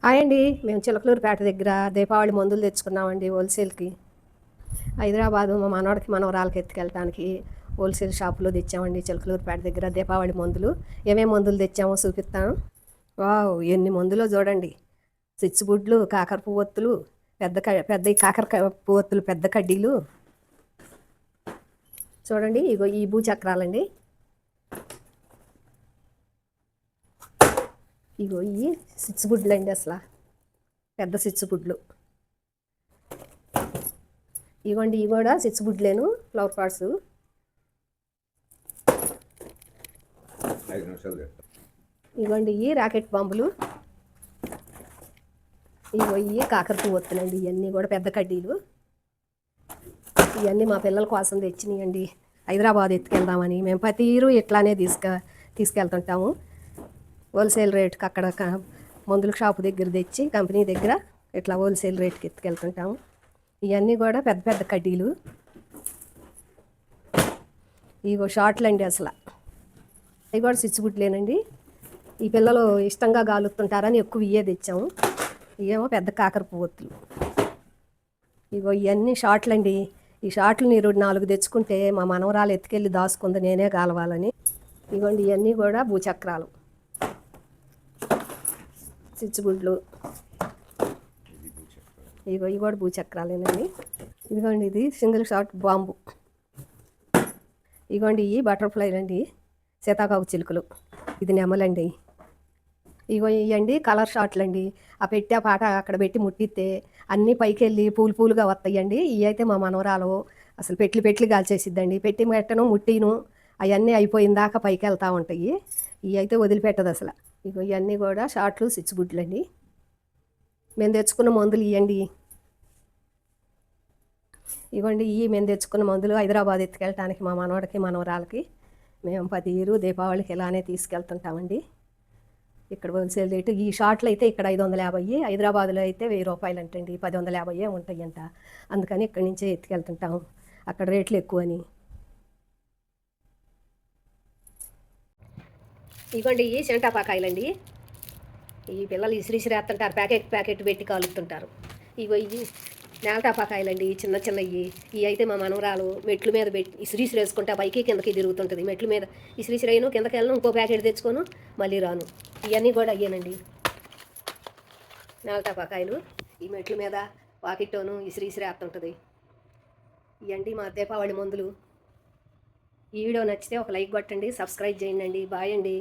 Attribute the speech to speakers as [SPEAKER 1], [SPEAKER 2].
[SPEAKER 1] Hi అండి. మేము చిలకలూరిపేట దగ్గర దీపావళి మందులు తెచ్చుకున్నామండి హోల్సేల్‌కి. హైదరాబాదు మా మనవడికి, మనవరాలకి ఎత్తుకెళ్ళటానికి హోల్సేల్ షాప్‌లో తెచ్చామండి చిలకలూరిపేట దగ్గర దీపావళి మందులు. ఏమేం మందులు తెచ్చామో చూపిస్తాను. వావ్! ఎన్ని మందులో చూడండి. చిచ్చుబుడ్లు, కాకర పువ్వొత్తులు, పెద్దయి కాకర పువ్వొత్తులు పెద్ద కడ్డీలు. చూడండి ఇగో ఈ భూచక్రాలండి. ఇగో ఇయి చిచ్చుబుడ్లండి అసల. పెద్ద చిచ్చుబుడ్లు. ఇవ్వండి ఇవి కూడా చిచ్చుబుడ్లేను ఫ్లవర్ పాట్స్. ఇవ్వండి ఇవి రాకెట్ బాంబులు. ఇగో ఇవి కాకర పువ్వొత్తులండి. ఇవన్నీ కూడా పెద్ద కడ్డీలు. ఇవన్నీ మా పిల్లల కోసం తెచ్చినాయండి. హైదరాబాద్ ఎత్తుకెళ్దామని మేము ప్రతిరూ ఇట్లానే తీసుకెళ్తుంటాము. హోల్సేల్ రేట్కి అక్కడ మందుల షాపు దగ్గర తెచ్చి కంపెనీ దగ్గర ఇట్లా హోల్సేల్ రేట్కి ఎత్తుకెళ్తుంటాము. ఇవన్నీ కూడా పెద్ద పెద్ద కడ్డీలు. ఇగో షార్ట్లు అండి అసలు. అవి కూడా చిచ్చుబుడ్లేనండి. ఈ పిల్లలు ఇష్టంగా గాలుతుంటారని ఎక్కువ ఇవే తెచ్చాము. ఇవేమో పెద్ద కాకర పువ్వొత్తులు. ఇగో ఇవన్నీ షార్ట్లు అండి. ఈ షార్ట్లు మీరు 4 తెచ్చుకుంటే మా మనవరాలు ఎత్తుకెళ్ళి దాచుకుంది నేనే గాలవాలని. ఇగోండి ఇవన్నీ కూడా భూచక్రాలు, చిచ్చుబుడ్లు. ఇవి కూడా భూచక్రాలేనండి. ఇదిగోండి ఇది సింగిల్ షాట్ బాంబు. ఇగోండి ఇవి బటర్ఫ్లైలు అండి, సీతాకాకు చిలుకలు. ఇది నెమలండి. ఇగో ఇవ్వండి కలర్ షాట్లు అండి. ఆ పెట్టే పాట అక్కడ పెట్టి ముట్టిస్తే అన్నీ పైకి వెళ్ళి పూలుగా వస్తాయండి. ఇవి అయితే మా మనవరాలు అసలు పెట్లు కాల్చేసిద్దండి. పెట్టి పెట్టను ముట్టిను అవన్నీ అయిపోయిన దాకా పైకి వెళ్తూ ఉంటాయి. ఇవి అయితే వదిలిపెట్టదు అసలు. ఇగో ఇవన్నీ కూడా షార్ట్లు, చిచ్చుబుడ్లు అండి. మేము తెచ్చుకున్న మందులు ఇవ్వండి. ఇవ్వండి ఇవి మేము తెచ్చుకున్న మందులు హైదరాబాద్ ఎత్తుకెళ్ళటానికి మా మనవడికి, మనవరాలకి. మేము ప్రతిరు దీపావళికి ఇలానే తీసుకెళ్తుంటామండి. ఇక్కడ హోల్సేల్ రేటు ఈ షార్ట్లు అయితే ఇక్కడ 550, హైదరాబాద్లో అయితే 1000 రూపాయలు అంటండి. 1050 ఉంటాయంట. అందుకని ఇక్కడి నుంచే ఎత్తుకెళ్తుంటాము, అక్కడ రేట్లు ఎక్కువని. ఇగోండి ఇవి సెంటాపాకాయలండి. ఈ పిల్లలు ఇసిరిసిరేస్తుంటారు, ప్యాకెట్ పెట్టి కాలుతుంటారు. ఇగో ఇవి నేలటాపాకాయలండి, చిన్నవి. ఇవి అయితే మా మనవరాలు మెట్ల మీద పెట్టి ఇసిరిసిరేసుకుంటే పైకి కిందకి తిరుగుతుంటుంది. మెట్ల మీద ఇసిరిసిరేయను, కిందకి వెళ్ళను, ఇంకో ప్యాకెట్ తెచ్చుకోను, మళ్ళీ రాను. ఇవన్నీ కూడా అయ్యానండి నేలటాపాకాయలు. ఈ మెట్ల మీద పాకెట్తోను ఇసిరిసిరేస్తుంటుంది. ఇవండి మా దీపావళి మందులు. ఈ వీడియో నచ్చితే ఒక లైక్ కొట్టండి, సబ్స్క్రైబ్ చేయండి. బాయ్ అండి.